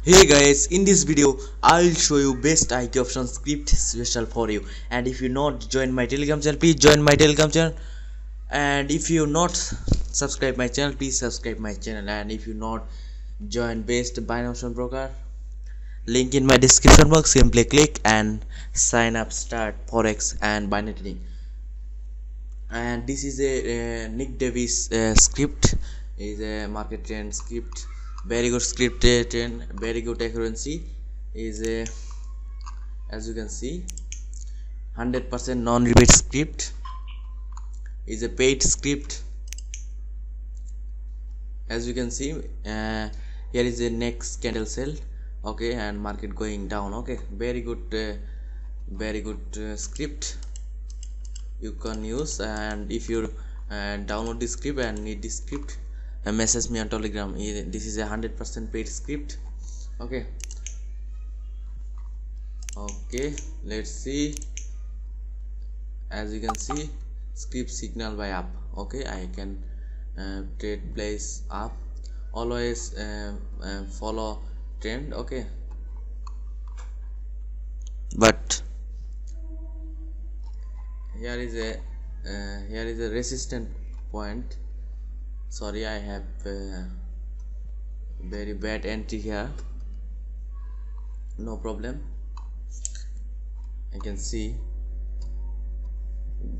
Hey guys, in this video I'll show you best IQ option script special for you. And if you not join my telegram channel, please join my telegram channel. And if you not subscribe my channel, please subscribe my channel. And if you not join best binary option broker, link in my description box, simply click and sign up, start forex and binary trading. And this is a Nick Davis script, is a market trend script, very good script trend, very good accuracy, is a, as you can see, 100% non-repeat script, is a paid script. As you can see, here is a next candle sell, okay, and market going down, okay, very good script you can use. And if you download this script and need this script, message me on telegram. This is a 100% paid script, okay. Let's see. As you can see, script signal by up, okay. I can trade place up, always follow trend, okay. But here is a resistance point. Sorry, I have very bad entry here. No problem. I can see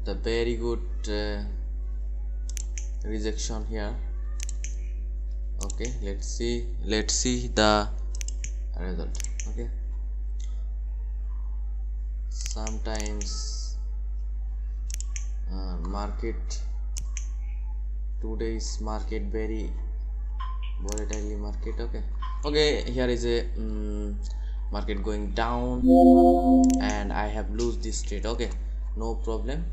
the very good rejection here, okay. Let's see the result, okay. Sometimes market, today's market very volatile market, okay. Here is a market going down and I have lose this trade, okay. No problem.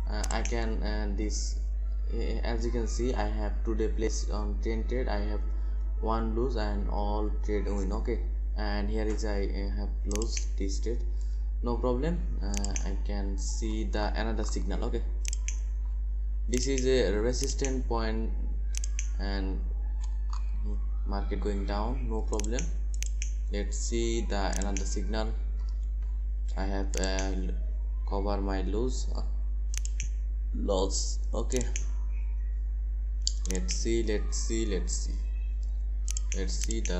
I can this as you can see, I have today placed on 10 trade, I have one lose and all trade win, okay. And here is I have lost this trade, no problem. I can see the another signal, okay. This is a resistance point and market going down, no problem. Let's see the another signal. I have cover my loss, okay. Let's see the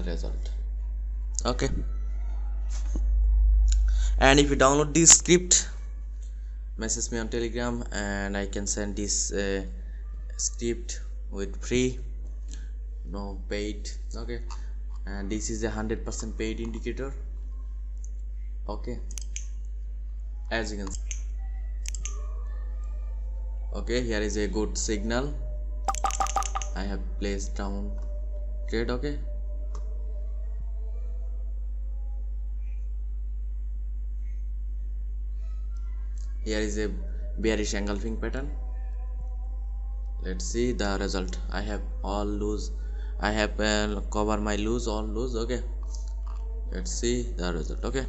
result, okay. And if you download this script, message me on telegram and I can send this script with free, no paid, okay. And this is a 100% paid indicator, okay. As you can see, okay, here is a good signal. I have placed down trade, okay. Here is a bearish engulfing pattern. Let's see the result. I have all lose, I have cover my lose, all lose, okay. Let's see the result, okay.